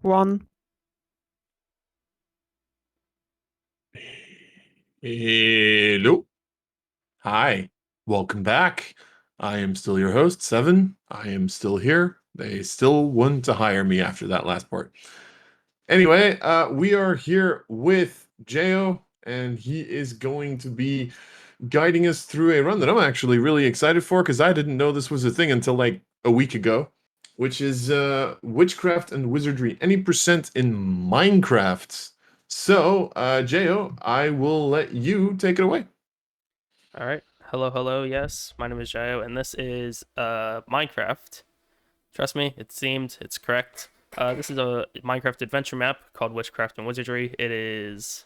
One. Hello. Hi. Welcome back. I am still your host, Seven. I am still here. They still want to hire me after that last part. Anyway, we are here with Jayo, and he is going to be guiding us through a run that I'm actually really excited for because I didn't know this was a thing until like a week ago, which is Witchcraft and Wizardry, any percent in Minecraft. So, Jayo, I will let you take it away. All right. Hello, hello. Yes, my name is Jaio, and this is Minecraft. Trust me, it's correct. This is a Minecraft adventure map called Witchcraft and Wizardry. It is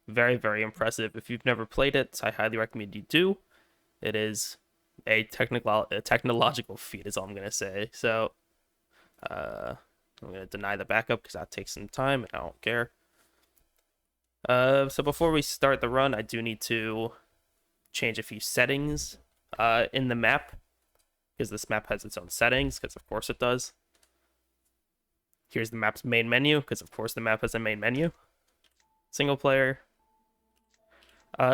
very, very impressive. If you've never played it, I highly recommend you do. It is a technological feat, is all I'm gonna say. So, I'm gonna deny the backup because that takes some time, and I don't care. So before we start the run, I do need to change a few settings in the map because this map has its own settings, because of course it does. Here's the map's main menu, because of course the map has a main menu. Single player.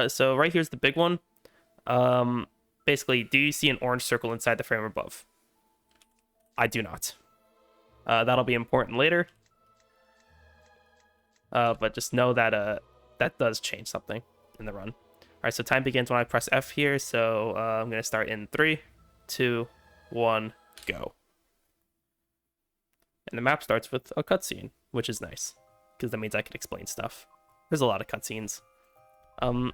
So right here's the big one. Basically, do you see an orange circle inside the frame above? I do not. That'll be important later. But just know that that does change something in the run. All right, so time begins when I press F here. So I'm going to start in 3, 2, 1, go. And the map starts with a cutscene, which is nice, because that means I can explain stuff. There's a lot of cutscenes. So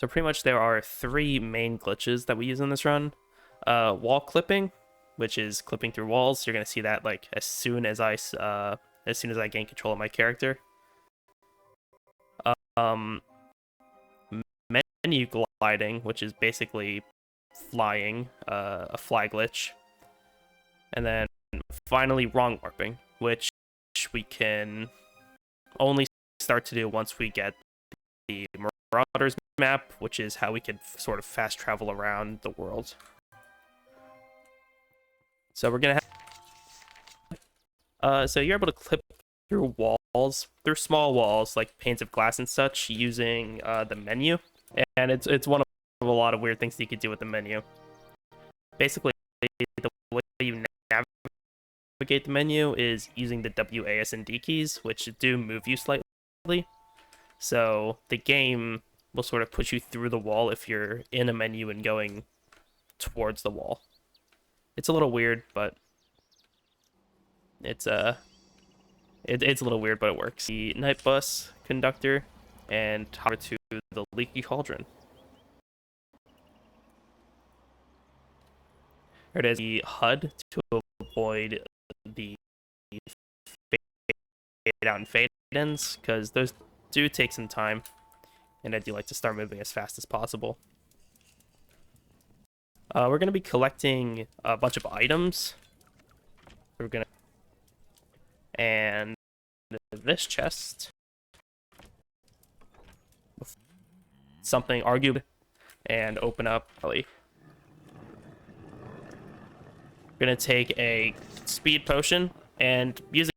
pretty much there are 3 main glitches that we use in this run. Wall clipping, which is clipping through walls. You're going to see that like as soon as I gain control of my character. Menu gliding, which is basically flying, a fly glitch. And then finally wrong warping, which we can only start to do once we get the Marauders map, which is how we can sort of fast travel around the world. So we're gonna have so you're able to clip through walls, through small walls like panes of glass and such, using the menu. And it's one of a lot of weird things that you could do with the menu. Basically, the way you navigate the menu is using the W, A, S, and D keys, which do move you slightly. So the game will sort of push you through the wall if you're in a menu and going towards the wall. It's a little weird, but it's a little weird, but it works. The night bus conductor and hop to the leaky cauldron. Here it is, the HUD to avoid the fade out and fade ins, because those do take some time, and I do like to start moving as fast as possible. We're going to be collecting a bunch of items. And this chest, something argued, and open up. We're gonna take a speed potion, and using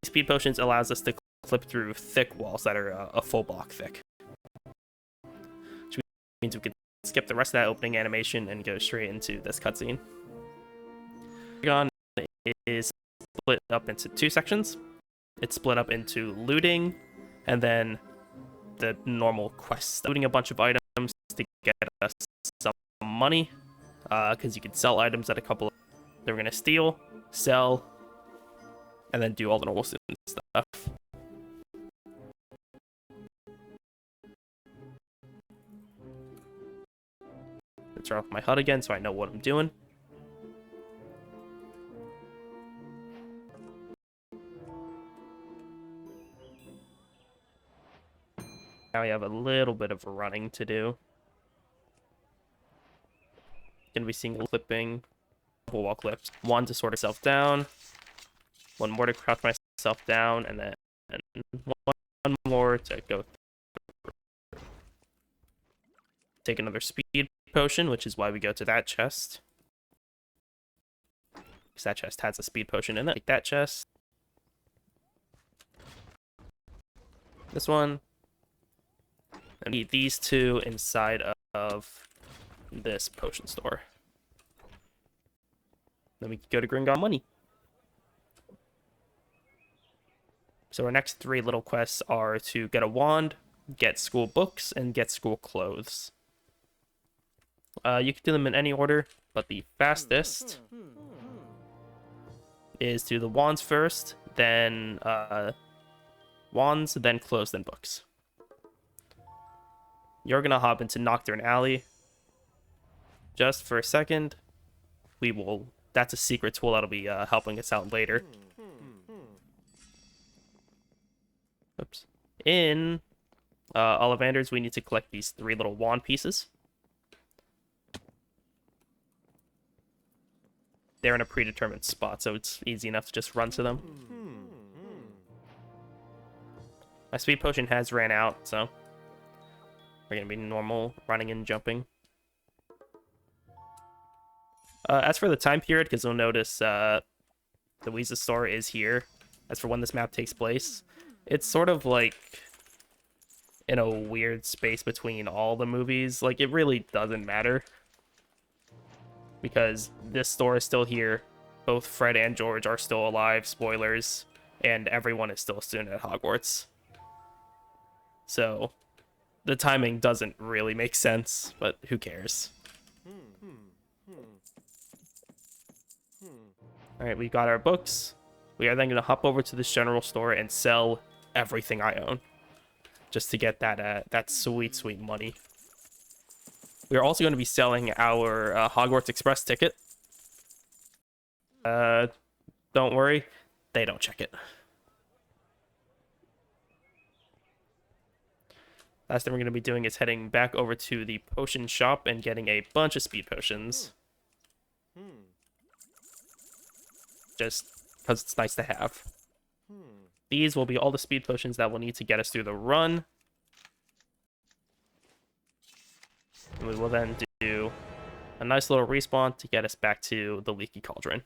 speed potions allows us to clip through thick walls that are a full block thick, which means we can skip the rest of that opening animation and go straight into this cutscene. Potterthon is split up into 2 sections. It's split up into looting, and then the normal quests. Looting a bunch of items to get us some money, because you can sell items at a couple of... They're going to steal, sell, and then do all the normal stuff. Let's turn off my HUD again so I know what I'm doing. Now we have a little bit of running to do. Gonna be seeing clipping, couple wall clips. 1 to sort myself down, 1 more to crouch myself down, and then 1 more to go through. Take another speed potion, which is why we go to that chest, because that chest has a speed potion in it. Take that chest. this one, and eat these two inside of this potion store. Then we can go to Gringon Money. So our next 3 little quests are to get a wand, get school books, and get school clothes. You can do them in any order, but the fastest is to do the wands first, then wands, then clothes, then books. You're gonna hop into Nocturne Alley. Just for a second, that's a secret tool that'll be helping us out later. Oops. In Ollivanders, we need to collect these 3 little wand pieces. They're in a predetermined spot, so it's easy enough to just run to them. My speed potion has ran out, so we're gonna be normal running and jumping. As for the time period, because you'll notice the Weezus store is here. As for when this map takes place, it's sort of like in a weird space between all the movies. Like, it really doesn't matter, because this store is still here. Both Fred and George are still alive, spoilers, and everyone is still a student at Hogwarts. So the timing doesn't really make sense, but who cares? Alright, we got our books. We are then going to hop over to this general store and sell everything I own, just to get that sweet, sweet money. We are also going to be selling our Hogwarts Express ticket. Don't worry, they don't check it. Last thing we're going to be doing is heading back over to the potion shop and getting a bunch of speed potions. Just because it's nice to have. These will be all the speed potions that we'll need to get us through the run. And we will then do a nice little respawn to get us back to the Leaky Cauldron.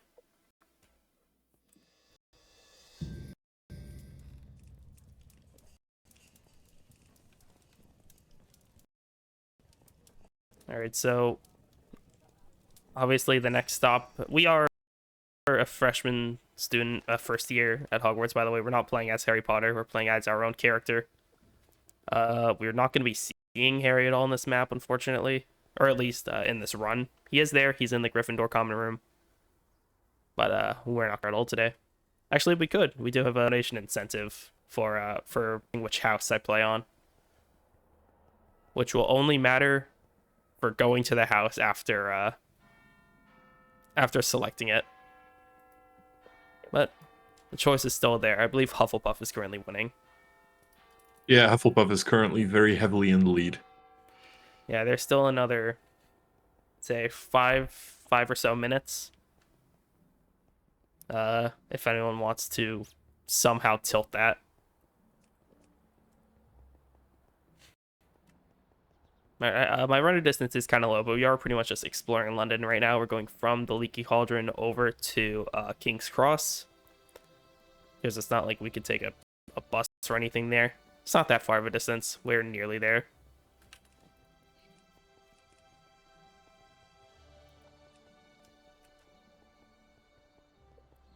Alright, so obviously the next stop, we are a freshman student, first year at Hogwarts, by the way. We're not playing as Harry Potter, we're playing as our own character. We're not going to be seeing Harry at all in this map, unfortunately, or at least in this run. He is there, he's in the Gryffindor common room, but we're not at all today. Actually, we could. We do have a donation incentive for which house I play on, which will only matter for going to the house after selecting it. But the choice is still there. I believe Hufflepuff is currently winning. Yeah, Hufflepuff is currently very heavily in the lead. Yeah, there's still another, say, five or so minutes. If anyone wants to somehow tilt that. My running distance is kind of low, but we are pretty much just exploring London right now. We're going from the Leaky Cauldron over to King's Cross, because it's not like we could take a bus or anything there. It's not that far of a distance. We're nearly there.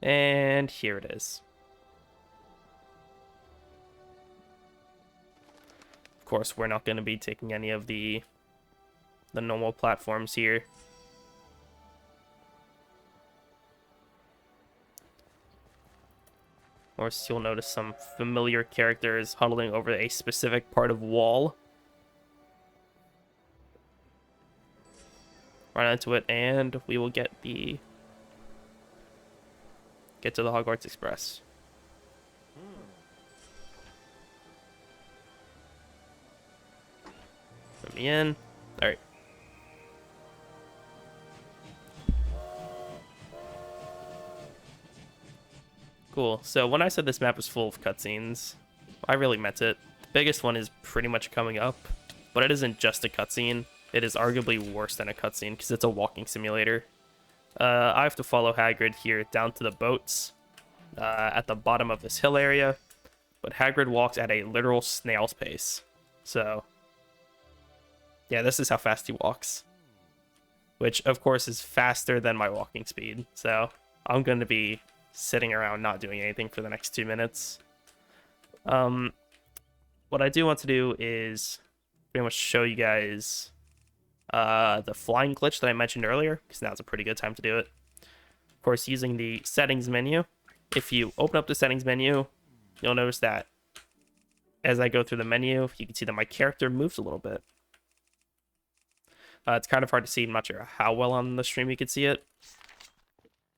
And here it is. Of course, we're not going to be taking any of the normal platforms here. Of course, you'll notice some familiar characters huddling over a specific part of wall. Run into it, and we will get to the Hogwarts Express. Let me in. All right. Cool. So when I said this map was full of cutscenes, I really meant it. The biggest one is pretty much coming up, but it isn't just a cutscene. It is arguably worse than a cutscene because it's a walking simulator. I have to follow Hagrid here down to the boats at the bottom of this hill area. but Hagrid walks at a literal snail's pace. So, yeah, this is how fast he walks. Which, of course, is faster than my walking speed. So, I'm going to be sitting around not doing anything for the next 2 minutes. What I do want to do is pretty much show you guys the flying glitch that I mentioned earlier, because now's a pretty good time to do it. Of course, using the settings menu. If you open up the settings menu, you'll notice that as I go through the menu, you can see that my character moves a little bit. It's kind of hard to see. I'm not sure how well on the stream you can see it.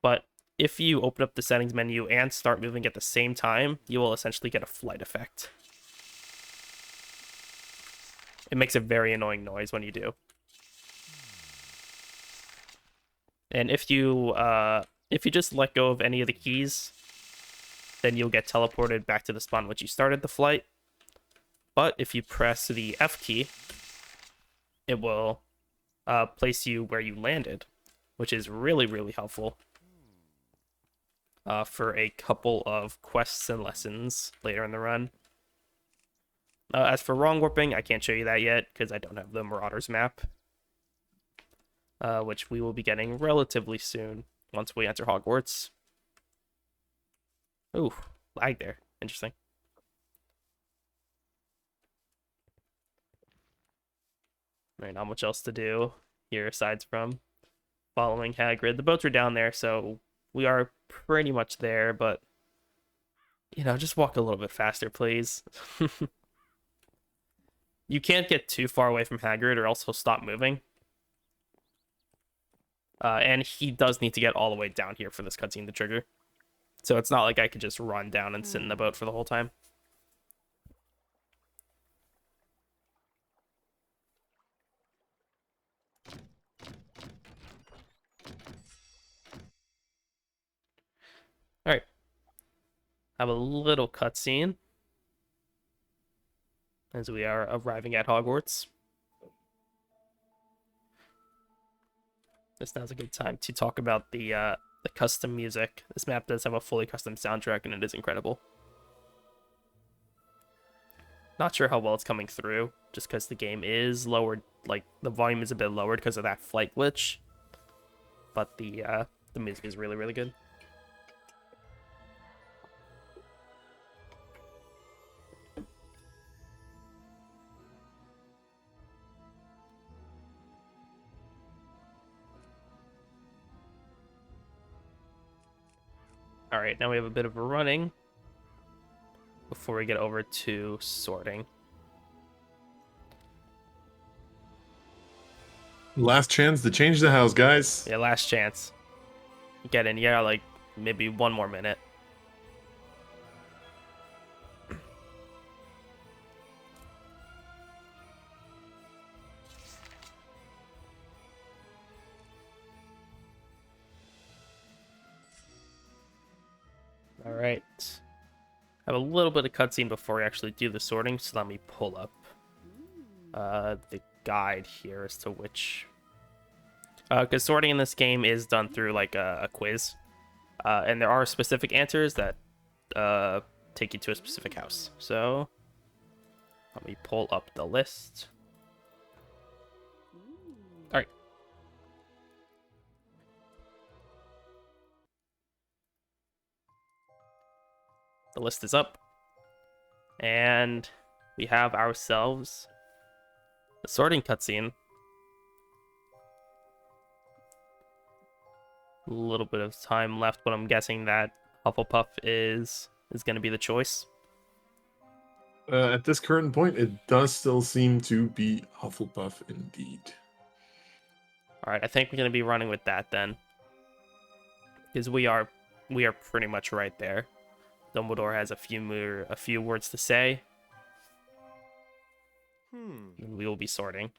But if you open up the settings menu and start moving at the same time, you will essentially get a flight effect. It makes a very annoying noise when you do. And if you just let go of any of the keys, then you'll get teleported back to the spawn which you started the flight. But if you press the F key, it will place you where you landed, which is really, really helpful for a couple of quests and lessons later in the run. As for wrong warping, I can't show you that yet because I don't have the Marauders map, which we will be getting relatively soon once we enter Hogwarts. Ooh, lag there. Interesting. Right, not much else to do here aside from following Hagrid. The boats are down there, so we are pretty much there, but, you know, just walk a little bit faster, please. You can't get too far away from Hagrid or else he'll stop moving. And he does need to get all the way down here for this cutscene to trigger. So it's not like I could just run down and sit in the boat for the whole time. All right. Have a little cutscene as we are arriving at Hogwarts. This now's a good time to talk about the custom music. This map does have a fully custom soundtrack, and it is incredible. Not sure how well it's coming through, just because the game is lowered, like the volume is a bit lowered because of that flight glitch. But the music is really, really good. All right, now we have a bit of a running before we get over to sorting. Last chance to change the house, guys. Yeah, last chance. Get in. Yeah, like maybe 1 more minute. All right. Have a little bit of cutscene before we actually do the sorting, so let me pull up the guide here as to which. Because sorting in this game is done through like a quiz, and there are specific answers that take you to a specific house. So let me pull up the list. All right. The list is up, and we have ourselves the sorting cutscene. A little bit of time left, but I'm guessing that Hufflepuff is going to be the choice. At this current point, it does still seem to be Hufflepuff indeed. All right, I think we're going to be running with that then, because we are pretty much right there. Dumbledore has a few words to say, and we will be sorting.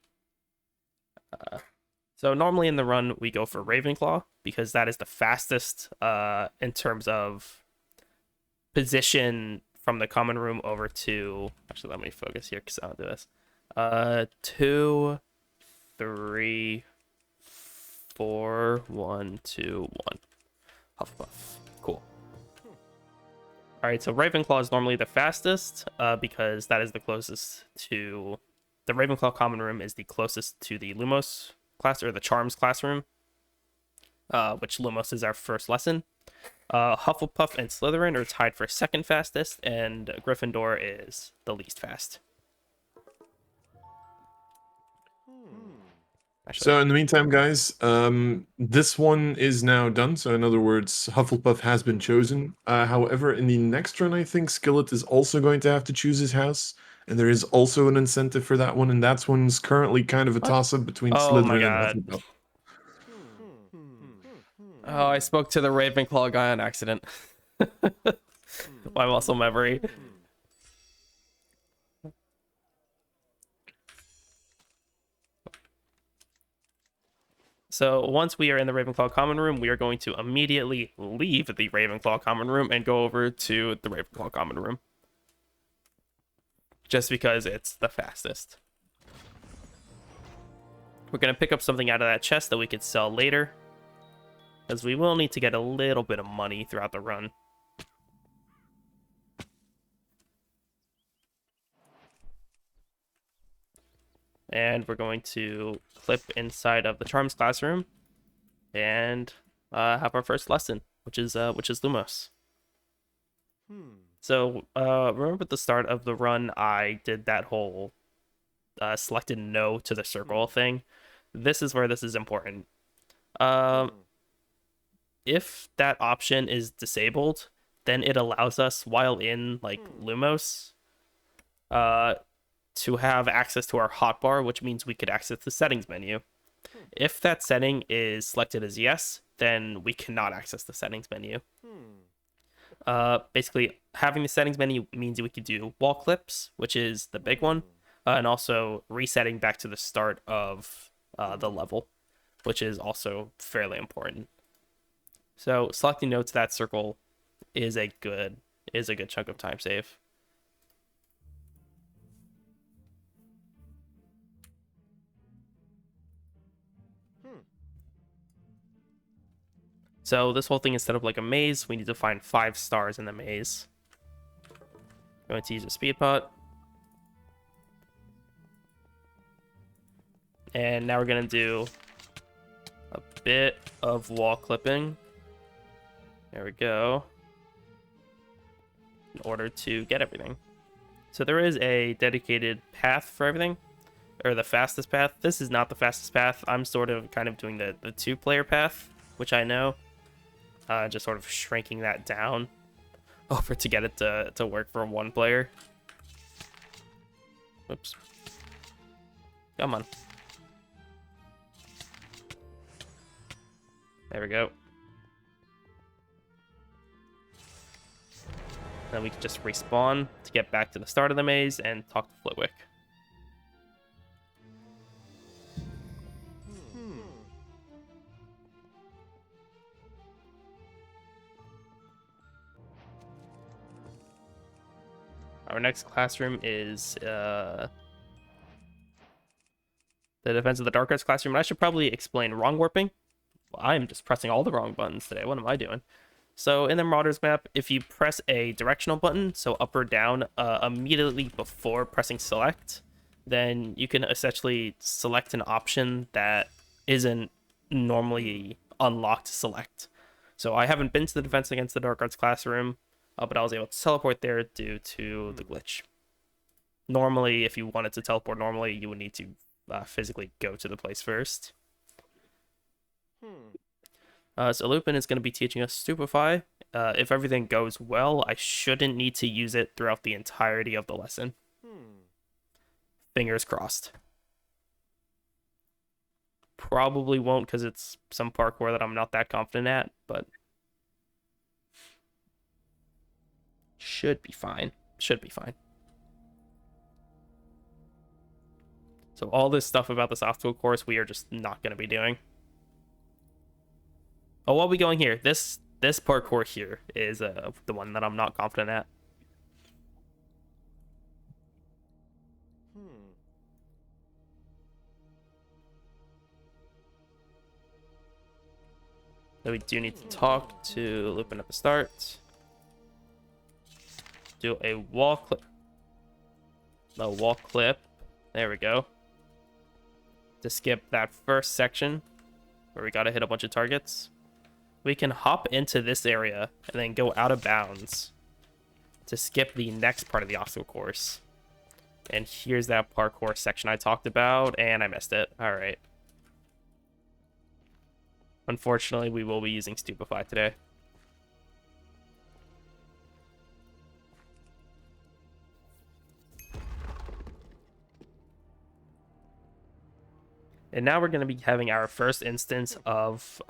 So normally in the run we go for Ravenclaw because that is the fastest in terms of position from the common room over to. Actually, let me focus here because I don't do this. 2, 3, 4, 1, 2, 1. Hufflepuff. Cool. Alright, so Ravenclaw is normally the fastest, because that is the closest to... The Ravenclaw common room is the closest to the Lumos class, or the Charms classroom, which Lumos is our first lesson. Hufflepuff and Slytherin are tied for second fastest, and Gryffindor is the least fast. Actually, So in the meantime, guys, this one is now done. So in other words, Hufflepuff has been chosen. However, in the next run, I think Skillet is also going to have to choose his house, and there is also an incentive for that one, and that one's currently kind of a what? toss-up between Oh my Slytherin and god. Hufflepuff. Oh, I spoke to the Ravenclaw guy on accident. My muscle memory. So once we are in the Ravenclaw common room, we are going to immediately leave the Ravenclaw common room and go over to the Ravenclaw common room. Just because it's the fastest. We're going to pick up something out of that chest that we could sell later, because we will need to get a little bit of money throughout the run. And we're going to clip inside of the Charms classroom and have our first lesson, which is Lumos. So remember at the start of the run, I did that whole selected no to the circle thing. This is where this is important. If that option is disabled, then it allows us, while in like Lumos, to have access to our hotbar, which means we could access the settings menu. If that setting is selected as yes, then we cannot access the settings menu. Basically, having the settings menu means we could do wall clips, which is the big one, and also resetting back to the start of the level, which is also fairly important. So selecting no to that circle is a good chunk of time save. So this whole thing is set up like a maze. We need to find 5 stars in the maze. I'm going to use a speed pot. And now we're going to do a bit of wall clipping. There we go. In order to get everything. So there is a dedicated path for everything, or the fastest path. This is not the fastest path. I'm sort of kind of doing the 2-player path, which I know. Just sort of shrinking that down over to get it to work for 1 player. Whoops. Come on. There we go. Then we can just respawn to get back to the start of the maze and talk to Flitwick. Our next classroom is the Defense of the Dark Arts classroom. And I should probably explain wrong warping. Well, I'm just pressing all the wrong buttons today. What am I doing? So in the Marauders map, if you press a directional button, so up or down, immediately before pressing select, then you can essentially select an option that isn't normally unlocked to select. So I haven't been to the Defense Against the Dark Arts classroom, but I was able to teleport there due to the glitch. Normally, if you wanted to teleport normally, you would need to physically go to the place first. So Lupin is going to be teaching us Stupefy. If everything goes well, I shouldn't need to use it throughout the entirety of the lesson. Fingers crossed. Probably won't because it's some parkour that I'm not that confident at, but should be fine. Should be fine. So all this stuff about this obstacle course, we are just not going to be doing. Oh, what are we going here? This parkour here is the one that I'm not confident at. So we do need to talk to Lupin at the start. do a wall clip. The wall clip. There we go. To skip that first section where we gotta hit a bunch of targets. We can hop into this area and then go out of bounds to skip the next part of the obstacle course. And here's that parkour section I talked about, and I missed it. All right. Unfortunately, we will be using Stupefy today. And now we're going to be having our first instance of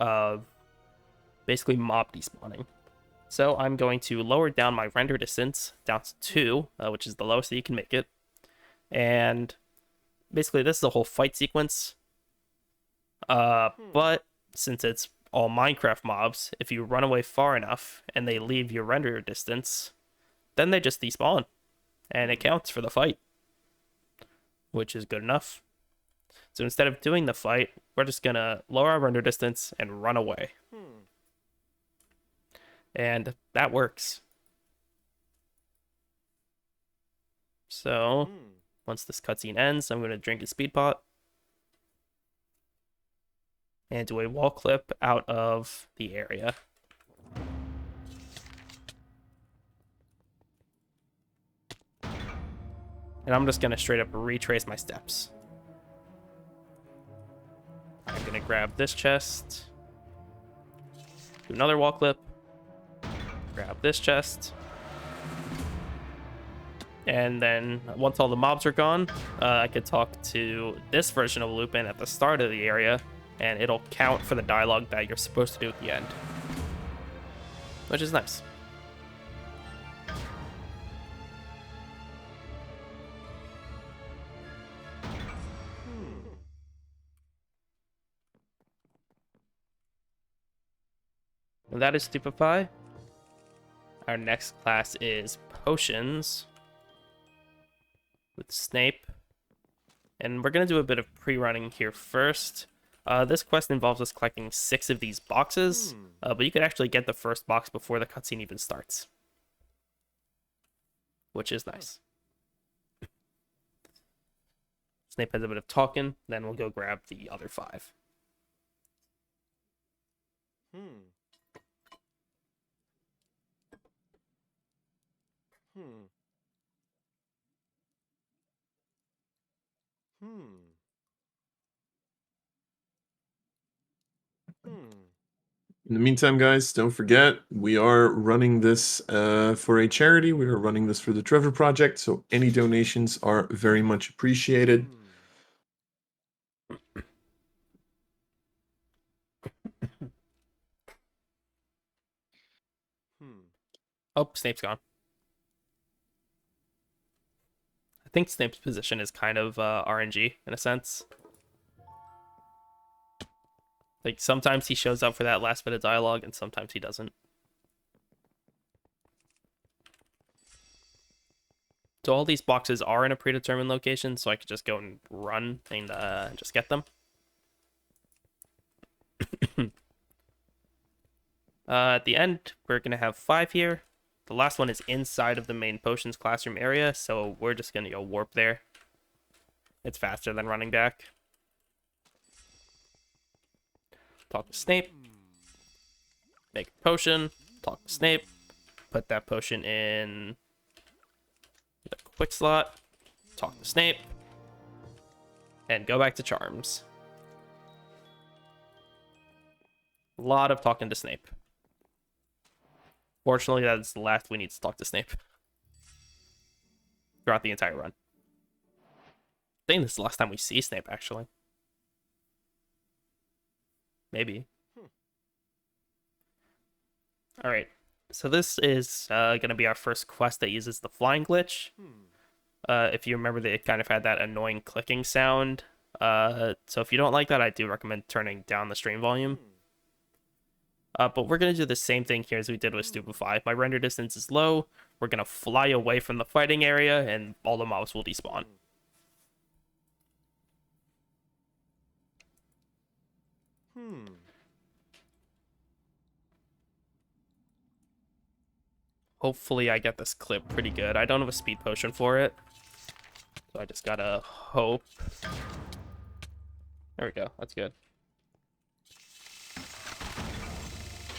basically mob despawning. So I'm going to lower down my render distance down to 2, which is the lowest that you can make it. And basically this is the whole fight sequence. But since it's all Minecraft mobs, if you run away far enough and they leave your render distance, then they just despawn. And it counts for the fight, which is good enough. So instead of doing the fight, we're just going to lower our render distance and run away. And that works. So once this cutscene ends, I'm going to drink a speed pot and do a wall clip out of the area. And I'm just going to straight up retrace my steps. I'm going to grab this chest, do another wall clip, grab this chest, and then once all the mobs are gone, I could talk to this version of Lupin at the start of the area, and it'll count for the dialogue that you're supposed to do at the end, which is nice. And that is Stupefy. Our next class is Potions with Snape. And we're going to do a bit of pre-running here first. This quest involves us collecting 6 of these boxes, but you could actually get the first box before the cutscene even starts, which is nice. Snape has a bit of talking, then we'll go grab the other 5. In the meantime, guys, don't forget, we are running this for a charity. We are running this for the Trevor Project, so any donations are very much appreciated. Oh, Snape's gone. I think Snape's position is kind of RNG in a sense. Like, sometimes he shows up for that last bit of dialogue, and sometimes he doesn't. So all these boxes are in a predetermined location, so I could just go and run and just get them. At the end, we're going to have 5 here. The last one is inside of the main potions classroom area, so we're just going to go warp there. It's faster than running back. Talk to Snape. Make a potion. Talk to Snape. Put that potion in the quick slot. Talk to Snape. And go back to Charms. A lot of talking to Snape. Fortunately, that's the last we need to talk to Snape throughout the entire run. I think this is the last time we see Snape, actually. Maybe. Alright, so this is going to be our first quest that uses the flying glitch. If you remember, it kind of had that annoying clicking sound. So if you don't like that, I do recommend turning down the stream volume. But we're going to do the same thing here as we did with Stupefy. My render distance is low. We're going to fly away from the fighting area, and all the mobs will despawn. hopefully I get this clip pretty good. I don't have a speed potion for it, so I just gotta hope. There we go. That's good.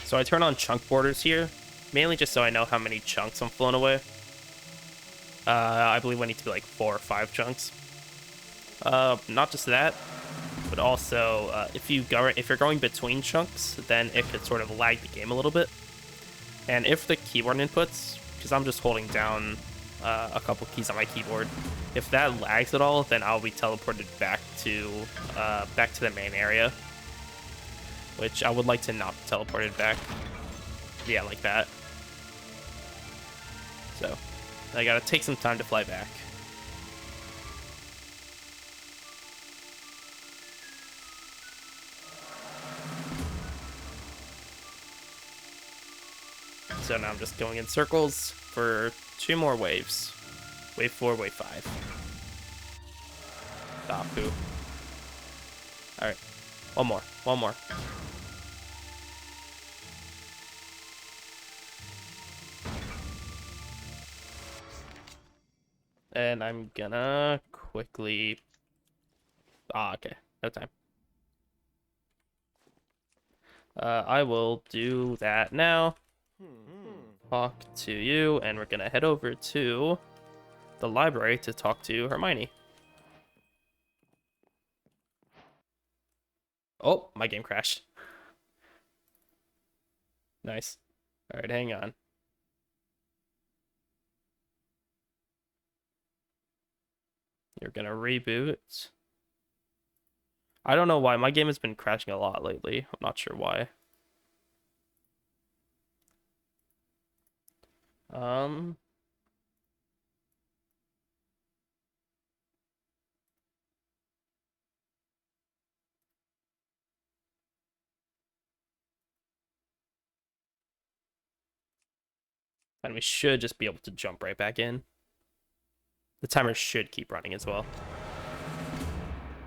So I turn on chunk borders here, mainly just so I know how many chunks I'm flowing away. I believe I need to be like 4 or 5 chunks. Not just that, but also if you're going between chunks, then it could sort of lag the game a little bit. And if the keyboard inputs, because I'm just holding down a couple keys on my keyboard, if that lags at all, then I'll be teleported back to the main area, which I would like to not be teleported back. Yeah, like that. So I gotta take some time to fly back. So now I'm just going in circles for 2 more waves. Wave 4, wave 5. Dapu. Alright. One more. And I'm gonna quickly... okay. No time. I will do that now. Talk to you, and we're gonna head over to the library to talk to Hermione. Oh, my game crashed. Nice. Alright, hang on. You're gonna reboot. I don't know why. My game has been crashing a lot lately. I'm not sure why. And we should just be able to jump right back in. The timer should keep running as well.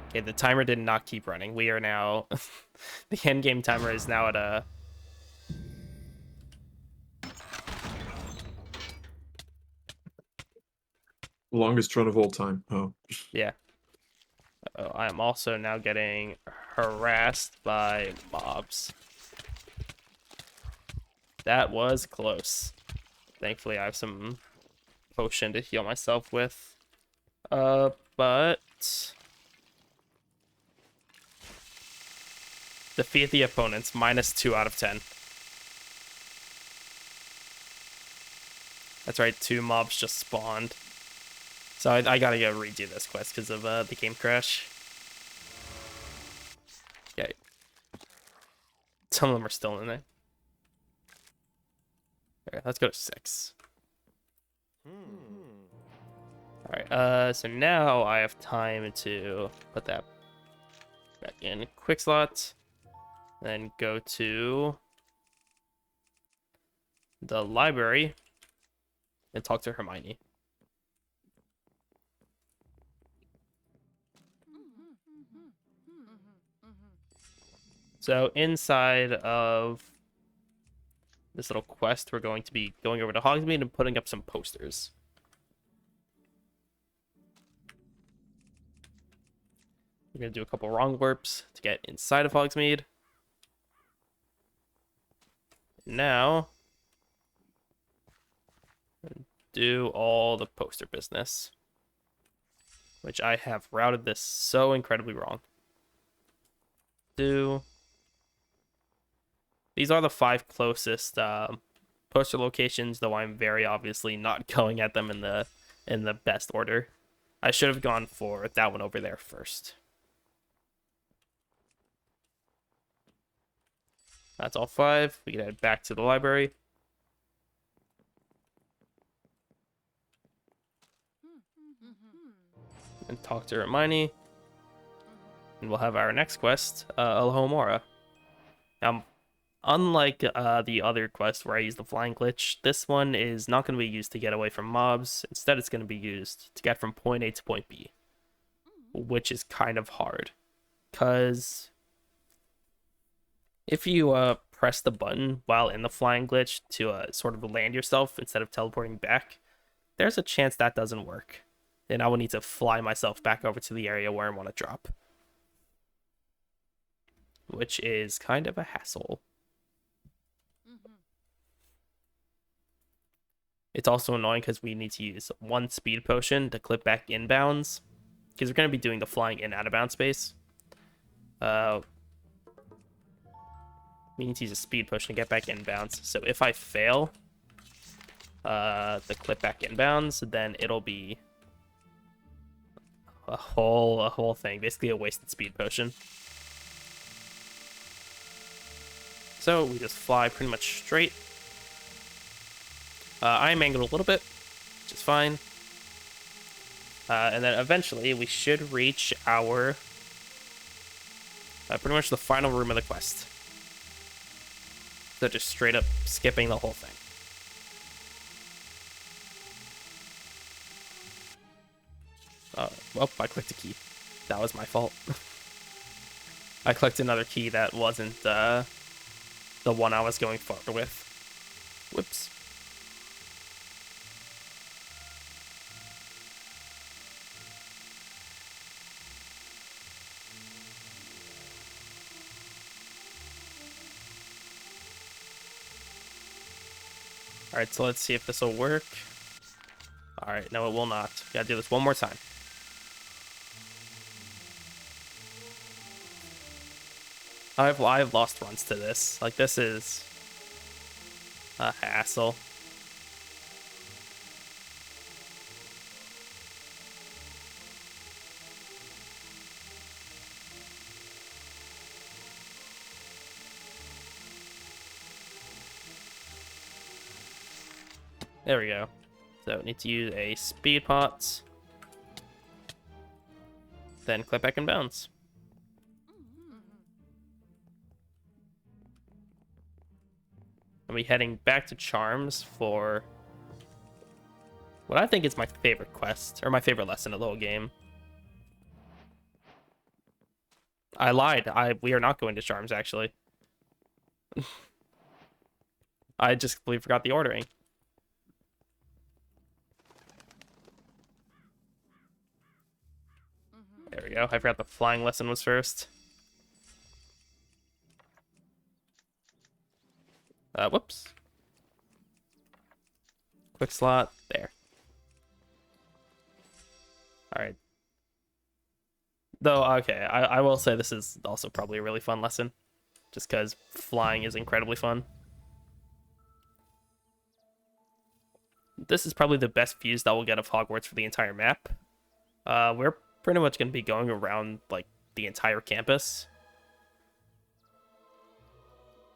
Okay, the timer did not keep running. We are now... the end game timer is now at a... Longest run of all time. Oh. Yeah. Oh, I am also now getting harassed by mobs. That was close. Thankfully, I have some potion to heal myself with. But... defeat the opponents, -2 out of 10. That's right, 2 mobs just spawned. So I gotta go redo this quest because of the game crash. Okay. Some of them are still in there. Okay, let's go to 6. Alright, so now I have time to put that back in quick slot. Then go to the library and talk to Hermione. So inside of this little quest, we're going to be going over to Hogsmeade and putting up some posters. We're going to do a couple wrong warps to get inside of Hogsmeade. Now, do all the poster business, which I have routed this so incredibly wrong. These are the 5 closest poster locations, though I'm very obviously not going at them in the best order. I should have gone for that one over there first. That's all 5. We can head back to the library. And talk to Hermione. And we'll have our next quest, Alohomora. Now, unlike the other quest where I used the flying glitch, this one is not going to be used to get away from mobs. Instead, it's going to be used to get from point A to point B, which is kind of hard. Because if you press the button while in the flying glitch to sort of land yourself instead of teleporting back, there's a chance that doesn't work. And I will need to fly myself back over to the area where I want to drop, which is kind of a hassle. It's also annoying because we need to use one speed potion to clip back inbounds, because we're going to be doing the flying in out of bound space. We need to use a speed potion to get back inbounds. So if I fail the clip back inbounds, then it'll be a whole thing, basically a wasted speed potion. So we just fly pretty much straight. I'm angled a little bit, which is fine. And then eventually we should reach our pretty much the final room of the quest. So just straight up skipping the whole thing. Well, I clicked a key. That was my fault. I clicked another key that wasn't the one I was going forward with. Whoops. Alright, so let's see if this will work. Alright, no, it will not. Gotta do this one more time. I've lost runs to this. Like, this is a hassle. There we go. So need to use a speed pot. Then clip back and bounce. I'll be heading back to Charms for what I think is my favorite quest, or my favorite lesson of the whole game. I lied. We are not going to Charms, actually. I just completely forgot the ordering. There we go. I forgot the flying lesson was first. Whoops. Quick slot. There. Alright. Though, okay, I will say this is also probably a really fun lesson. Just because flying is incredibly fun. This is probably the best views that we'll get of Hogwarts for the entire map. We're pretty much going to be going around, like, the entire campus.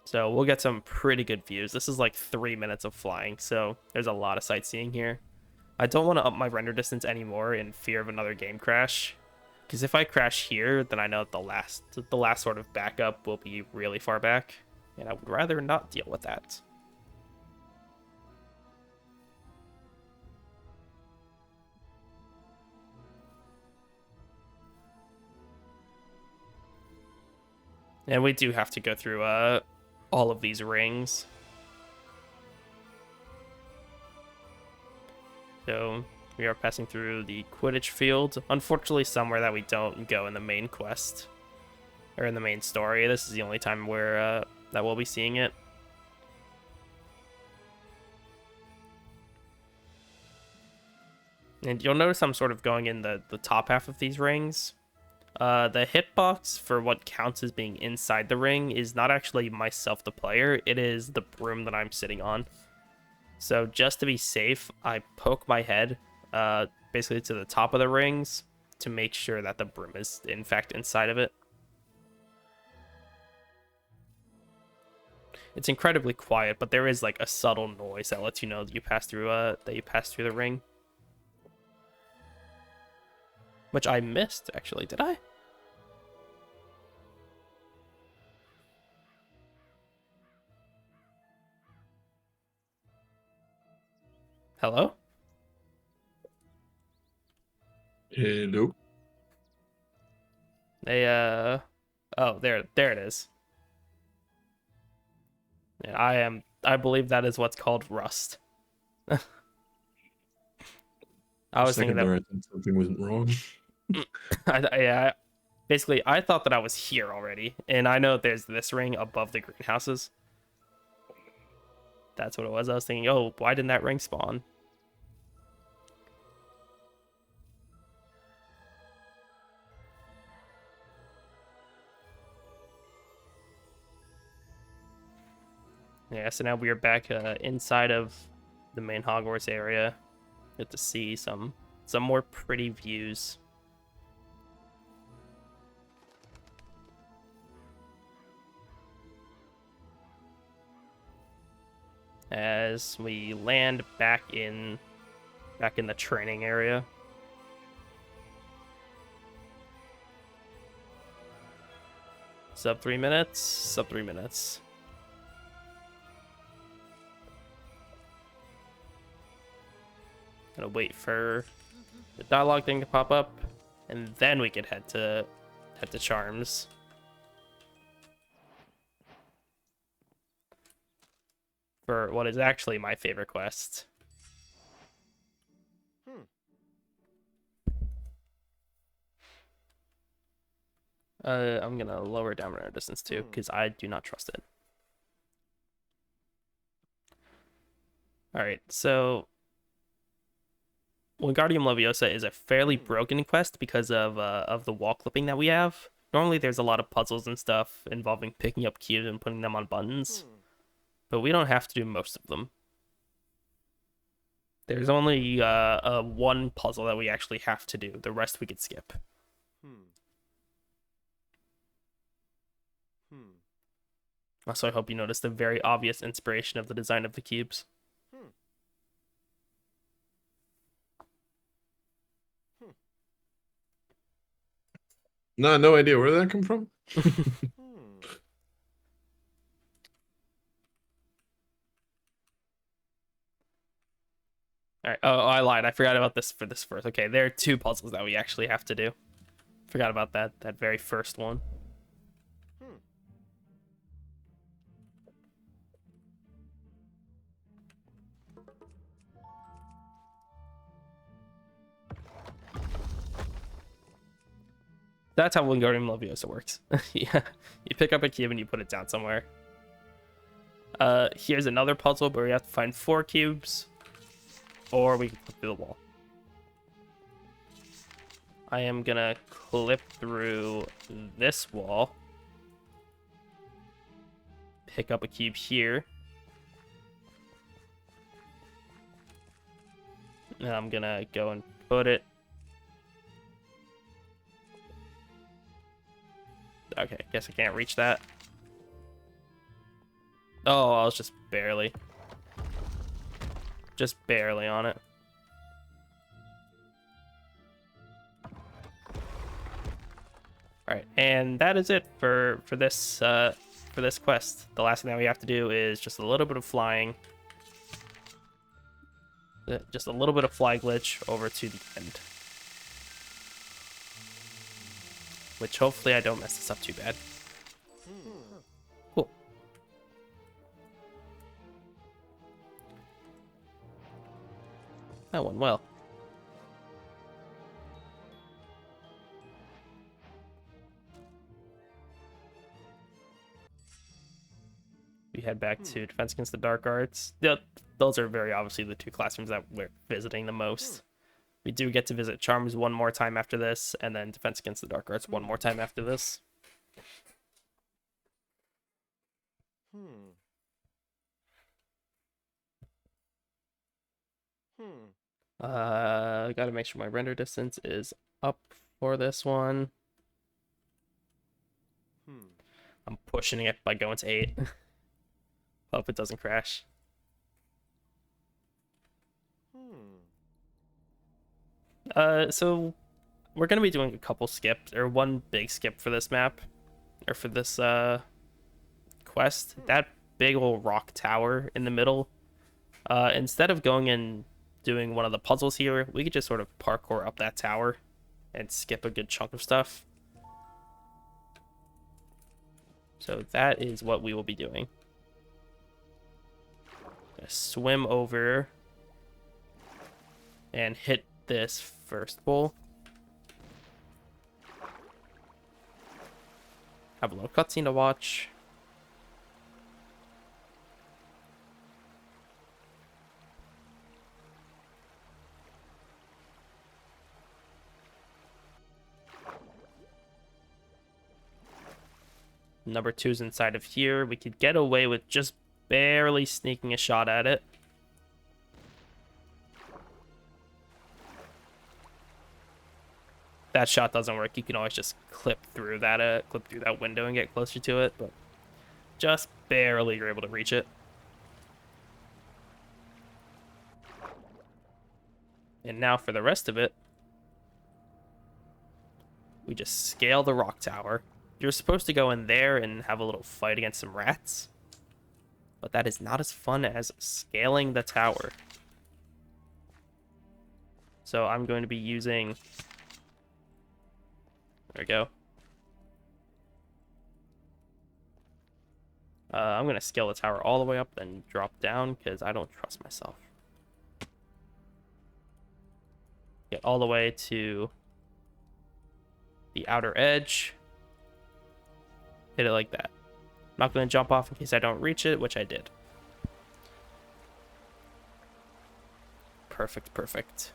So we'll get some pretty good views. This is like 3 minutes of flying, so there's a lot of sightseeing here. I don't want to up my render distance anymore in fear of another game crash. Because if I crash here, then I know that the last sort of backup will be really far back. And I would rather not deal with that. And we do have to go through all of these rings. So we are passing through the Quidditch field. Unfortunately, somewhere that we don't go in the main quest. Or in the main story. This is the only time where that we'll be seeing it. And you'll notice I'm sort of going in the top half of these rings. The hitbox for what counts as being inside the ring is not actually myself, the player. It is the broom that I'm sitting on. So just to be safe, I poke my head basically to the top of the rings to make sure that the broom is in fact inside of it. It's incredibly quiet, but there is like a subtle noise that lets you know that you pass through the ring. Which I missed, actually. Did I? Hello? Hello. They, oh, there it is. Yeah, I believe that is what's called rust. I For a was thinking second that. there, I thought something wasn't wrong. Yeah. Basically, I thought that I was here already, and I know there's this ring above the greenhouses. That's what it was. I was thinking, oh, why didn't that ring spawn? Yeah, so now we are back inside of the main Hogwarts area. Get to see some more pretty views. As we land back in the training area. Sub 3 minutes. Sub 3 minutes. Gonna wait for the dialogue thing to pop up, and then we could head to Charms. For what is actually my favorite quest. I'm gonna lower down our distance too, because I do not trust it. Alright, so Wingardium Leviosa is a fairly broken quest because of the wall clipping that we have. Normally there's a lot of puzzles and stuff involving picking up cubes and putting them on buttons, but we don't have to do most of them. There's only one puzzle that we actually have to do. The rest we could skip. Also, I hope you noticed the very obvious inspiration of the design of the cubes. No idea where did that come from. All right. Oh, I lied. I forgot about this for this first. Okay, there are two puzzles that we actually have to do. Forgot about that very first one. That's how Wingardium Leviosa works. Yeah, you pick up a cube and you put it down somewhere. Here's another puzzle where we have to find 4 cubes, or we can clip through the wall. I am gonna clip through this wall, pick up a cube here, and I'm gonna go and put it. Okay, guess I can't reach that. Oh, I was just barely on it. All right, and that is it for this quest. The last thing that we have to do is just a little bit of flying, just a little bit of fly glitch over to the end, which hopefully I don't mess this up too bad. Cool. That went well. We head back to Defense Against the Dark Arts. Yeah, those are very obviously the 2 classrooms that we're visiting the most. We do get to visit Charms one more time after this, and then Defense Against the Dark Arts one more time after this. Gotta make sure my render distance is up for this one. I'm pushing it by going to 8. Hope it doesn't crash. So we're gonna be doing a couple skips, or one big skip for this map, or for this quest. That big old rock tower in the middle. Instead of going and doing one of the puzzles here, we could just sort of parkour up that tower and skip a good chunk of stuff. So that is what we will be doing. gonna swim over and hit this first bowl. Have a little cutscene to watch. Number 2's inside of here. We could get away with just barely sneaking a shot at it. That shot doesn't work. You can always just clip through that window and get closer to it, but just barely you're able to reach it. And now for the rest of it, we just scale the rock tower. You're supposed to go in there and have a little fight against some rats, but that is not as fun as scaling the tower. So I'm going to be using... There we go. I'm going to scale the tower all the way up, then drop down, because I don't trust myself. Get all the way to the outer edge. Hit it like that. I'm not going to jump off in case I don't reach it, which I did. Perfect, perfect.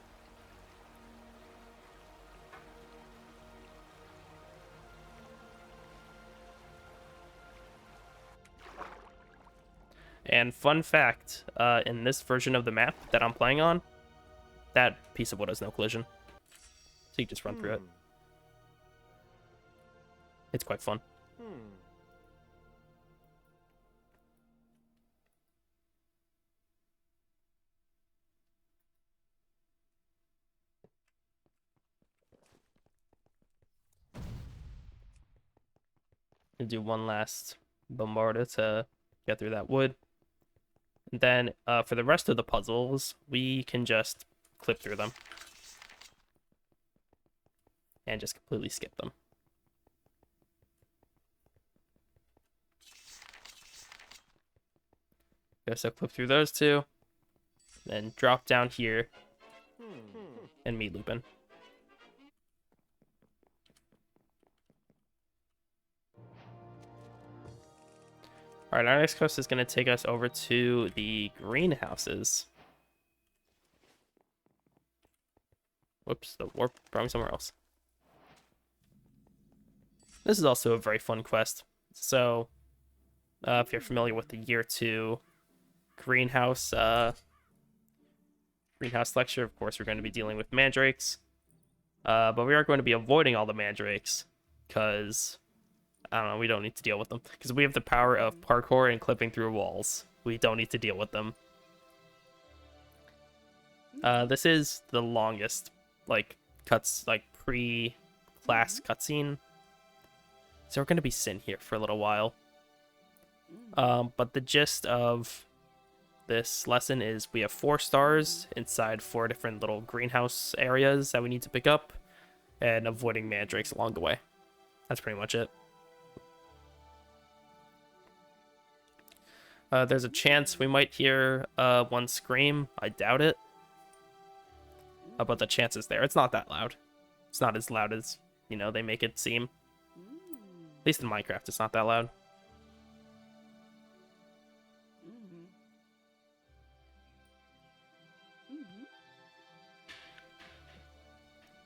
And fun fact, in this version of the map that I'm playing on, that piece of wood has no collision. So you just run through it. It's quite fun. Gonna do one last bombarda to get through that wood. And then for the rest of the puzzles, we can just clip through them. And just completely skip them. Okay, so clip through those two. Then drop down here. And meet Lupin. Alright, our next quest is going to take us over to the greenhouses. Whoops, the warp brought me somewhere else. This is also a very fun quest. So, if you're familiar with the Year 2 greenhouse lecture, of course we're going to be dealing with mandrakes. But we are going to be avoiding all the mandrakes, because... I don't know, we don't need to deal with them. Because we have the power of parkour and clipping through walls. We don't need to deal with them. This is the longest, pre-class cutscene. So we're going to be sitting here for a little while. But the gist of this lesson is we have 4 stars inside 4 different little greenhouse areas that we need to pick up. And avoiding mandrakes along the way. That's pretty much it. There's a chance we might hear one scream. I doubt it. But the chance is there. It's not that loud. It's not as loud as, they make it seem. At least in Minecraft, it's not that loud.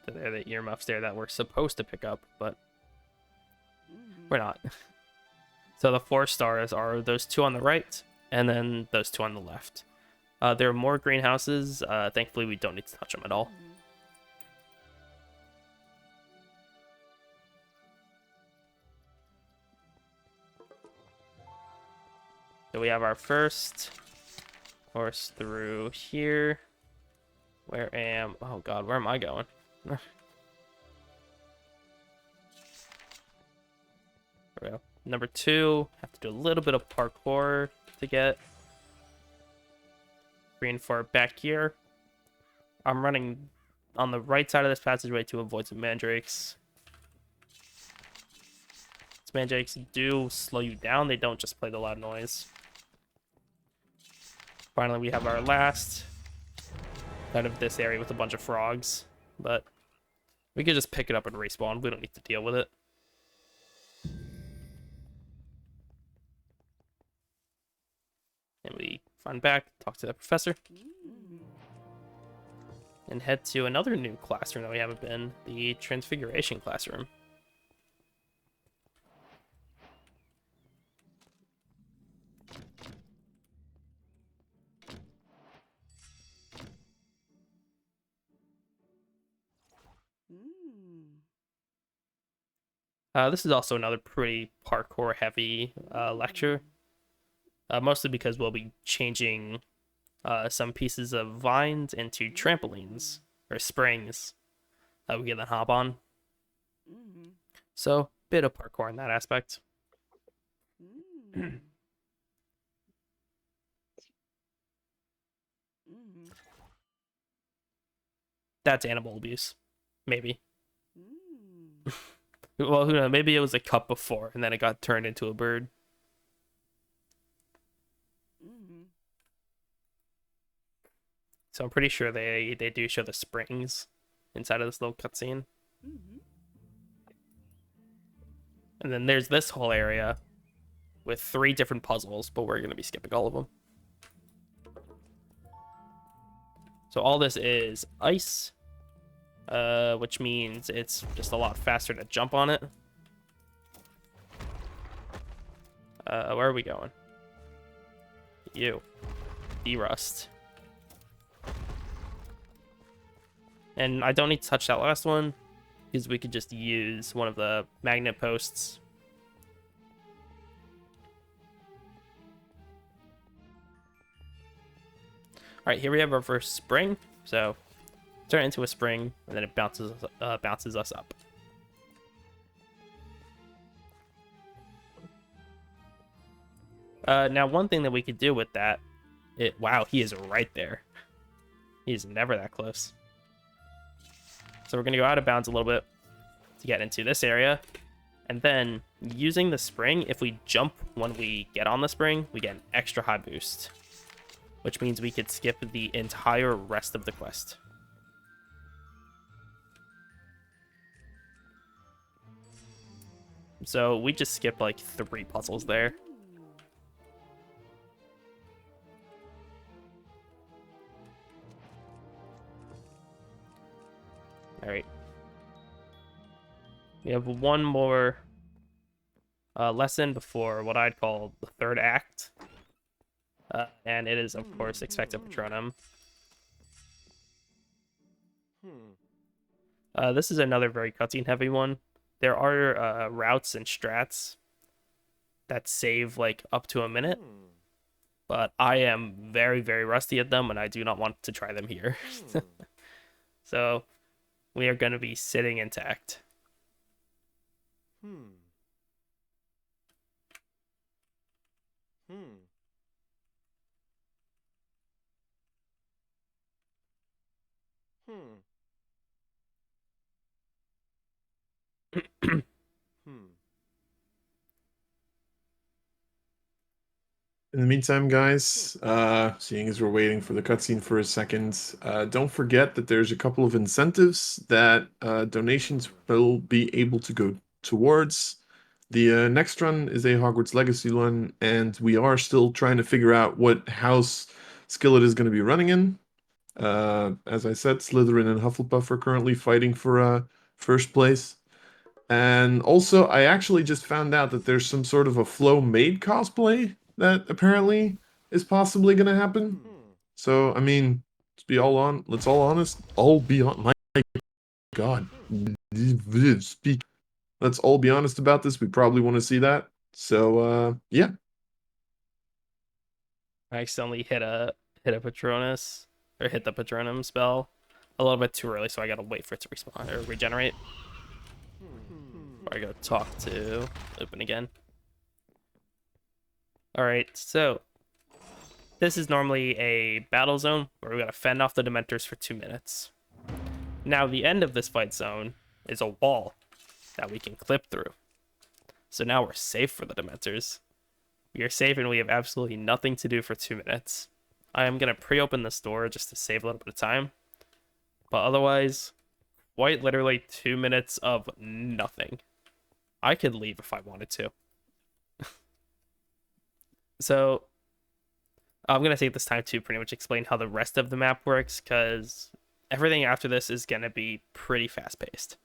So they're the earmuffs there that we're supposed to pick up, but we're not. So the 4 stars are those 2 on the right, and then those 2 on the left. There are more greenhouses. Thankfully, we don't need to touch them at all. So we have our first horse through here. Oh god, where am I going? There we go. Number 2, have to do a little bit of parkour to get. Green for back here. I'm running on the right side of this passageway to avoid some mandrakes. These mandrakes do slow you down. They don't just play the loud noise. Finally, we have our last out of this area with a bunch of frogs, but we could just pick it up and respawn. We don't need to deal with it. And we run back, talk to the professor, and head to another new classroom that we haven't been, the Transfiguration classroom. This is also another pretty parkour heavy lecture, mostly because we'll be changing some pieces of vines into trampolines or springs that we can then hop on. So, bit of parkour in that aspect. That's animal abuse. Maybe. Well, who knows? Maybe it was a cup before and then it got turned into a bird. So I'm pretty sure they do show the springs inside of this little cutscene. And then there's this whole area with 3 different puzzles, but we're going to be skipping all of them. So all this is ice, which means it's just a lot faster to jump on it. Where are we going? You. D-Rust. And I don't need to touch that last one, because we could just use one of the magnet posts. Alright, here we have our first spring. So, turn it into a spring, and then it bounces us up. Now, one thing that we could do with that... Wow, he is right there. He's never that close. So we're going to go out of bounds a little bit to get into this area. And then, using the spring, if we jump when we get on the spring, we get an extra high boost. Which means we could skip the entire rest of the quest. So we just skipped like 3 puzzles there. Alright. We have one more lesson before what I'd call the 3rd act. And it is, of course, Expecto Patronum. This is another very cutscene heavy one. There are routes and strats that save like up to a minute. But I am very, very rusty at them, and I do not want to try them here. So we are going to be sitting intact. In the meantime, guys, seeing as we're waiting for the cutscene for a second, don't forget that there's a couple of incentives that donations will be able to go towards. The next run is a Hogwarts Legacy one, and we are still trying to figure out what house Skillet is going to be running in. As I said, Slytherin and Hufflepuff are currently fighting for first place. And also, I actually just found out that there's some sort of a Flo Maid cosplay that apparently is possibly going to happen. So, I mean, let's all honest, all be on, my God, speak. Let's all be honest about this. We probably want to see that. So, yeah. I accidentally hit a Patronus, or hit the Patronum spell a little bit too early, so I gotta wait for it to respawn or regenerate. Or I gotta talk to Open again. Alright, so this is normally a battle zone where we gotta fend off the Dementors for 2 minutes. Now the end of this fight zone is a wall that we can clip through. So now we're safe for the Dementors. We are safe and we have absolutely nothing to do for 2 minutes. I am going to pre-open this door just to save a little bit of time. But otherwise, quite literally 2 minutes of nothing. I could leave if I wanted to. So I'm going to take this time to pretty much explain how the rest of the map works, because everything after this is going to be pretty fast-paced.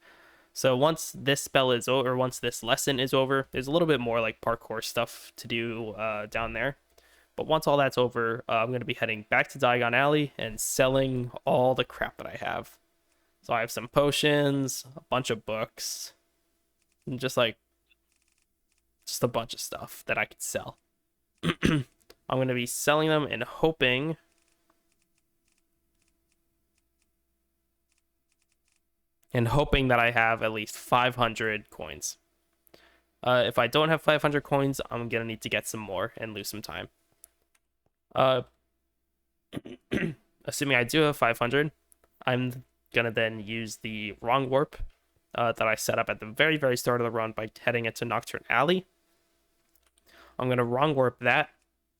So once this spell is over, once this lesson is over, there's a little bit more like parkour stuff to do down there. But once all that's over, I'm going to be heading back to Diagon Alley and selling all the crap that I have. So I have some potions, a bunch of books, and just a bunch of stuff that I could sell. I'm going to be selling them and hoping that I have at least 500 coins. If I don't have 500 coins, I'm going to need to get some more and lose some time. Assuming I do have 500, I'm going to then use the wrong warp that I set up at the very, very start of the run by heading into Nocturne Alley. I'm going to wrong warp that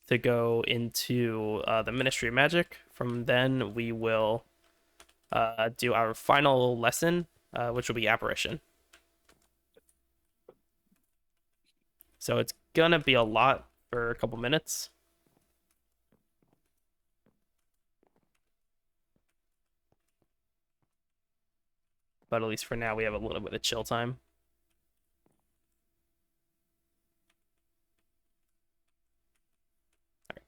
to go into the Ministry of Magic. From then, we will do our final lesson, which will be Apparition. So it's going to be a lot for a couple minutes. But at least for now, we have a little bit of chill time. Right.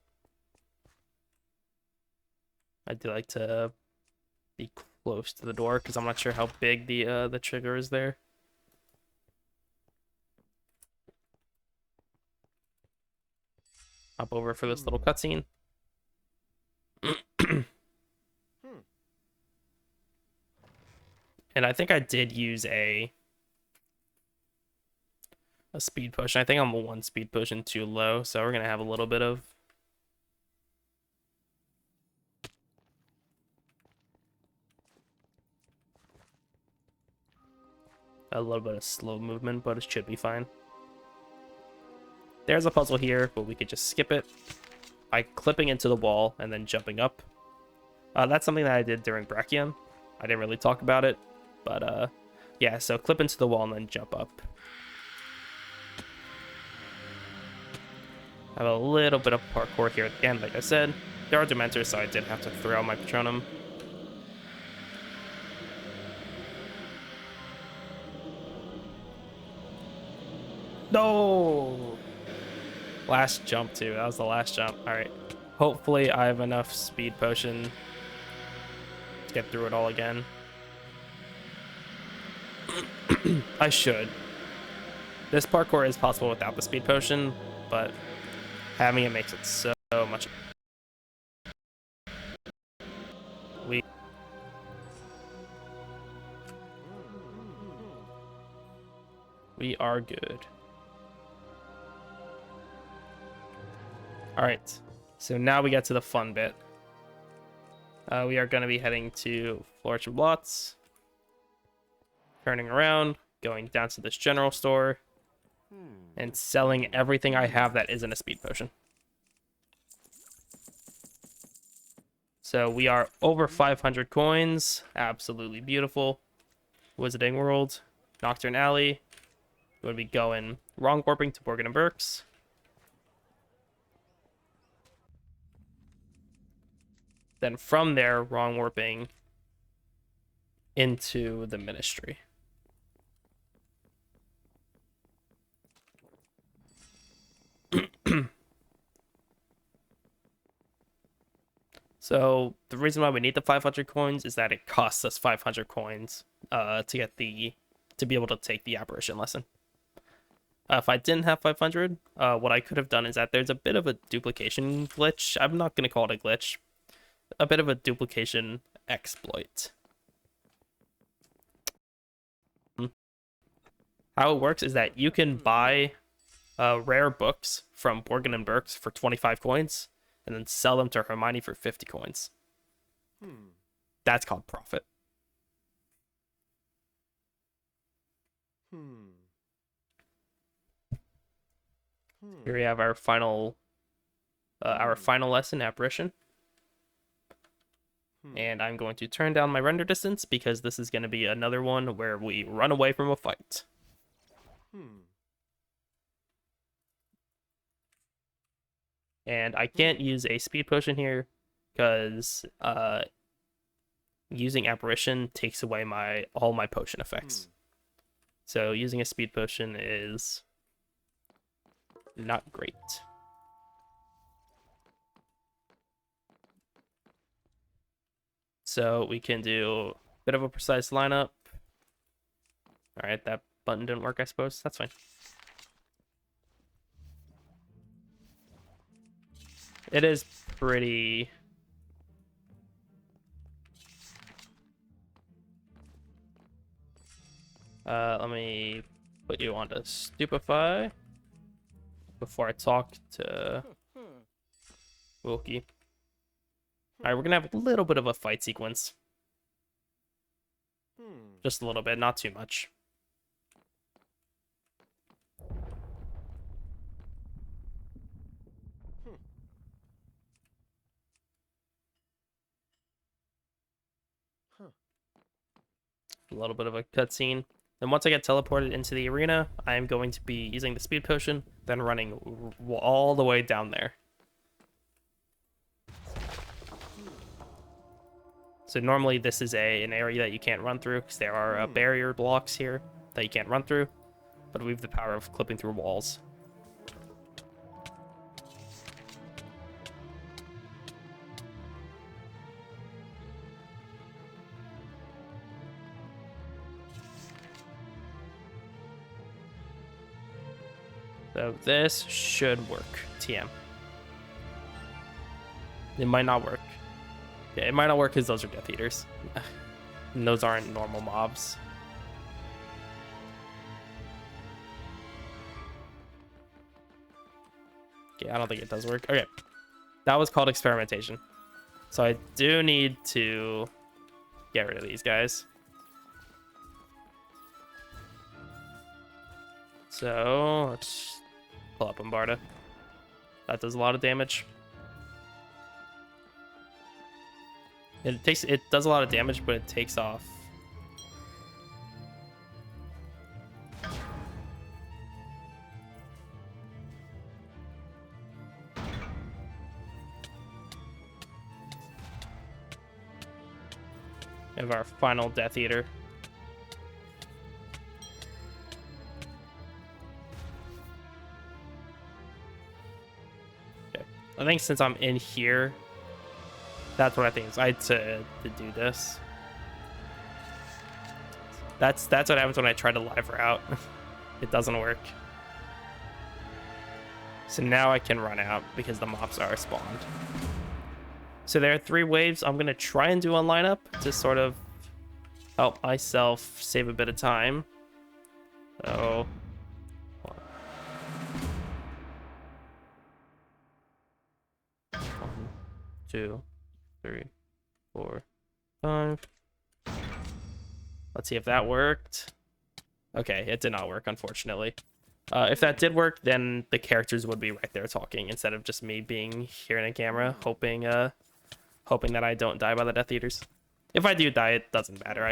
I do like to be close to the door because I'm not sure how big the trigger is there. Hop over for this little cutscene. And I think I did use a speed potion. I think I'm one speed potion too low, so we're gonna have a little bit of slow movement, but it should be fine. There's a puzzle here, but we could just skip it by clipping into the wall and then jumping up. That's something that I did during Brachium. I didn't really talk about it, but yeah, so clip into the wall and then jump up. I have a little bit of parkour here at the end, like I said. There are Dementors, so I did have to throw my Patronum. No! Last jump, too. That was the last jump. Alright. Hopefully, I have enough speed potion to get through it all again. I should. This parkour is possible without the speed potion, but having it makes it so much. We are good. All right, so now we get to the fun bit. We are going to be heading to Flourish and Blots, turning around, going down to this general store, and selling everything I have that isn't a speed potion. So we are over 500 coins. Absolutely beautiful. Wizarding World, Nocturne Alley. We're going to be going wrong warping to Borgin and Burke's. Then from there, wrong warping into the Ministry. So the reason why we need the 500 coins is that it costs us 500 coins to be able to take the apparition lesson. If I didn't have 500, what I could have done is that there's a bit of a duplication glitch. I'm not going to call it a glitch. A bit of a duplication exploit. How it works is that you can buy rare books from Borgin and Burke's for 25 coins and then sell them to Hermione for 50 coins. That's called profit. Here we have our final lesson, apparition. And I'm going to turn down my render distance because this is going to be another one where we run away from a fight. And I can't use a speed potion here because using apparition takes away all my potion effects. So using a speed potion is not great. So we can do a bit of a precise lineup. All right, that button didn't work, I suppose. That's fine. It is pretty... let me put you onto Stupefy before I talk to Wilkie. Alright, we're gonna have a little bit of a fight sequence. Just a little bit, not too much. A little bit of a cutscene. Then once I get teleported into the arena, I am going to be using the speed potion, then running all the way down there. So normally this is an area that you can't run through because there are barrier blocks here that you can't run through, but we have the power of clipping through walls. So this should work. TM. It might not work. Yeah, it might not work because those are Death Eaters. And those aren't normal mobs. Okay, I don't think it does work. Okay. That was called experimentation. So I do need to get rid of these guys. So let's pull up Bombarda. That does a lot of damage. It does a lot of damage, but it takes off. We have our final Death Eater. Okay. I think since I'm in here, that's what I think is right to do this. That's what happens when I try to live her out. It doesn't work. So now I can run out because the mobs are spawned. So there are 3 waves I'm going to try and do on lineup to sort of help myself save a bit of time. So... 1, 2, 3, 4, 5. Let's see if that worked. Okay, it did not work, unfortunately. If that did work, then the characters would be right there talking instead of just me being here in a camera, hoping that I don't die by the Death Eaters. If I do die, it doesn't matter.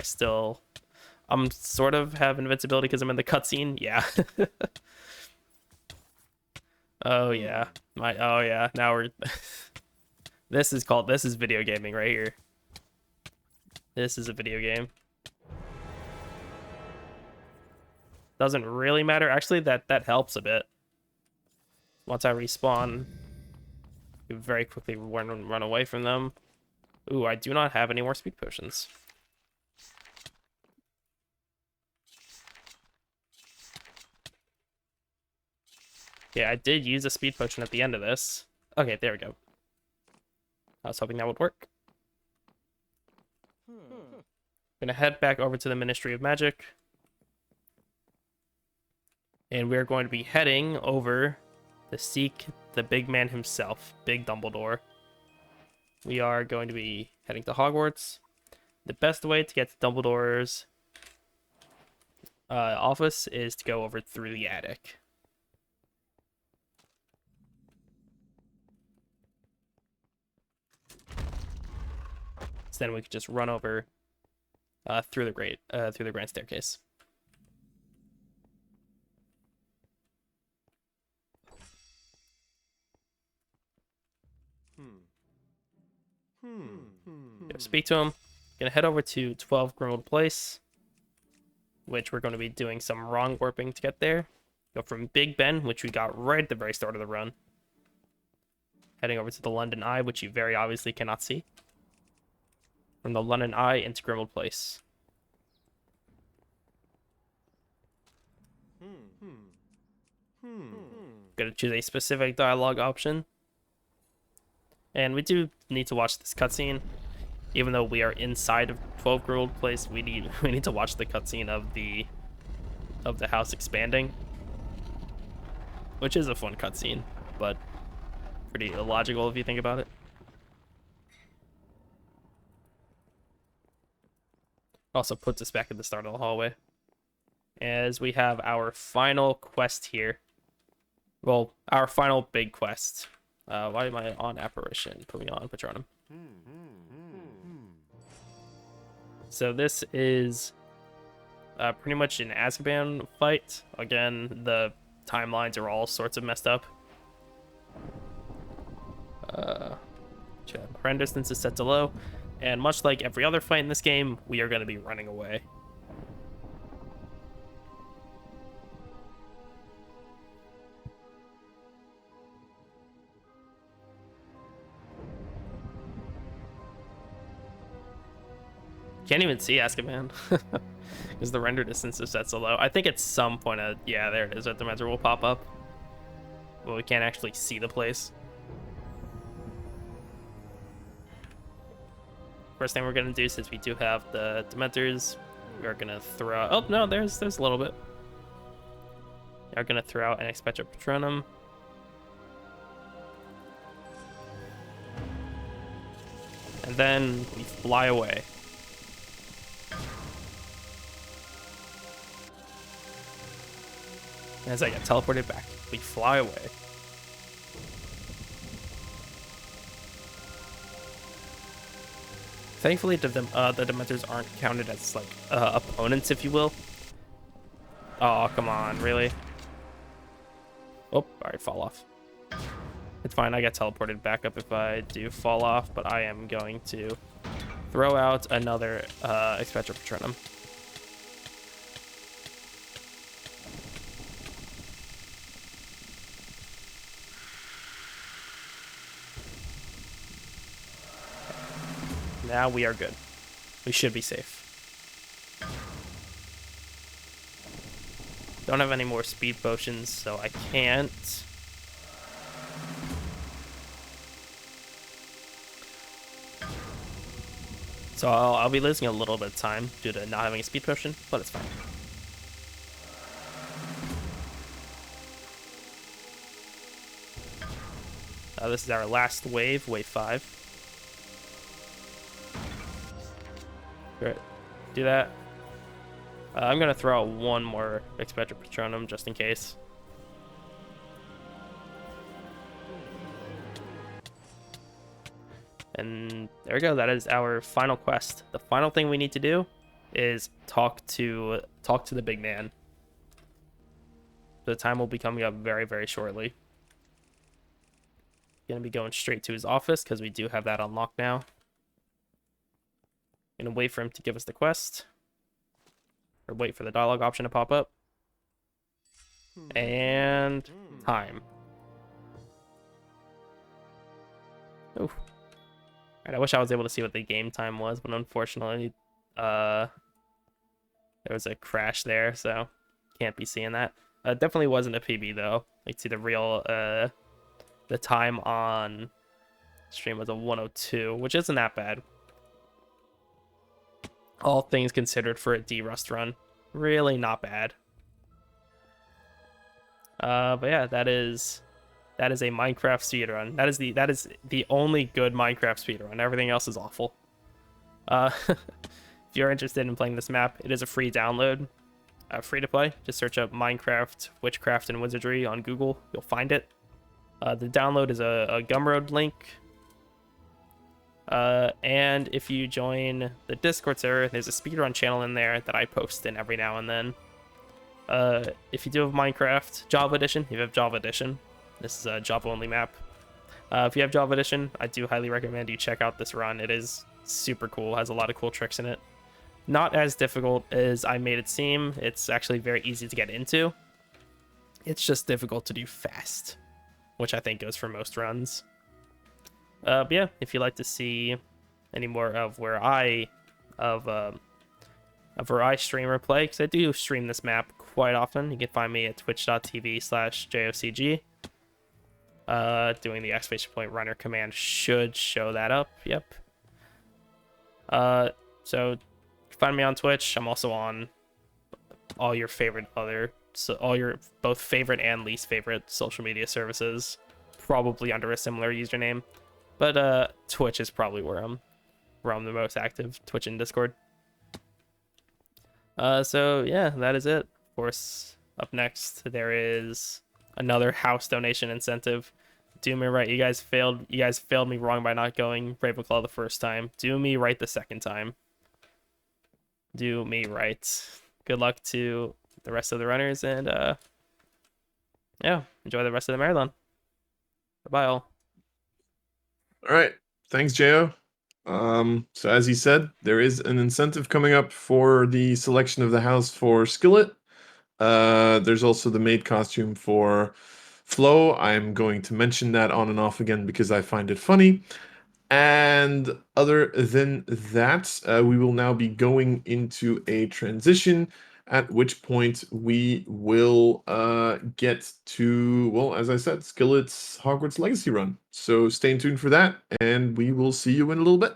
I'm sort of have invincibility because I'm in the cutscene. Yeah. Oh yeah. Oh yeah. Now we're. This is video gaming right here. This is a video game. Doesn't really matter. Actually, that helps a bit. Once I respawn, you very quickly run away from them. Ooh, I do not have any more speed potions. Yeah, I did use a speed potion at the end of this. Okay, there we go. I was hoping that would work. I'm gonna head back over to the Ministry of Magic. And we're going to be heading over to seek the big man himself, Big Dumbledore. We are going to be heading to Hogwarts. The best way to get to Dumbledore's office is to go over through the attic. So then we could just run over through the grand staircase. Speak to him. Gonna head over to 12 Grimald Place, which we're going to be doing some wrong warping to get there. Go from Big Ben, which we got right at the very start of the run. Heading over to the London Eye, which you very obviously cannot see. From the London Eye into Grimald Place. Gonna choose a specific dialogue option. And we do need to watch this cutscene. Even though we are inside of 12 Grimald Place, we need to watch the cutscene of the house expanding. Which is a fun cutscene, but pretty illogical if you think about it. Also puts us back at the start of the hallway. As we have our final quest here. Well, our final big quest. Why am I on apparition? Put me on Patronum. So this is pretty much an Azkaban fight. Again, the timelines are all sorts of messed up. Rend distance is set to low, and much like every other fight in this game, we are going to be running away. Can't even see Azkaban because the render distance is set so low. I think at some point, yeah, there it is. A Dementor will pop up. Well, we can't actually see the place. First thing we're gonna do, since we do have the Dementors, we are gonna throw. Oh no, there's a little bit. We are gonna throw out an Expecto Patronum. And then we fly away. As I get teleported back, we fly away. Thankfully, the Dementors aren't counted as, like, opponents, if you will. Oh, come on, really? Oh, alright, fall off. It's fine, I get teleported back up if I do fall off, but I am going to throw out another Expecto Patronum. Now we are good. We should be safe. Don't have any more speed potions, so I can't. So I'll be losing a little bit of time due to not having a speed potion, but it's fine. This is our last wave, wave 5. Great. Do that. I'm going to throw out one more Expecto Patronum just in case. And there we go. That is our final quest. The final thing we need to do is talk to the big man. The time will be coming up very, very shortly. Going to be going straight to his office because we do have that unlocked now. Gonna wait for him to give us the quest. Or wait for the dialogue option to pop up. And time. Ooh. Alright, I wish I was able to see what the game time was, but unfortunately, there was a crash there, so can't be seeing that. Definitely wasn't a PB though. I can see the real the time on stream was a 102, which isn't that bad. All things considered for a D-Rust run. Really not bad. But yeah, that is a Minecraft speedrun. That is the only good Minecraft speedrun. Everything else is awful. If you're interested in playing this map, it is a free download. Free to play. Just search up Minecraft, Witchcraft and Wizardry on Google. You'll find it. The download is a Gumroad link. And if you join the Discord server, there's a speedrun channel in there that I post in every now and then. If you do have Minecraft Java Edition, you have Java Edition. This is a Java only map. If you have Java Edition, I do highly recommend you check out this run. It is super cool, has a lot of cool tricks in it. Not as difficult as I made it seem. It's actually very easy to get into. It's just difficult to do fast, which I think goes for most runs. But yeah, if you'd like to see any more of where I stream or play, because I do stream this map quite often, you can find me at twitch.tv/jaiocg. Doing the exclamation point runner command should show that up. Yep. So find me on Twitch. I'm also on all your both favorite and least favorite social media services, probably under a similar username. But Twitch is probably where I'm the most active. Twitch and Discord. So yeah, that is it. Of course, up next there is another house donation incentive. Do me right. You guys failed me wrong by not going Ravenclaw the first time. Do me right the second time. Do me right. Good luck to the rest of the runners, and yeah, enjoy the rest of the marathon. Bye all. All right. Thanks, Jo. So as he said, there is an incentive coming up for the selection of the house for Skillet. There's also the maid costume for Flo. I'm going to mention that on and off again because I find it funny. And other than that, we will now be going into a transition, at which point we will get to, well, as I said, Skillet's Hogwarts Legacy run. So stay tuned for that, and we will see you in a little bit.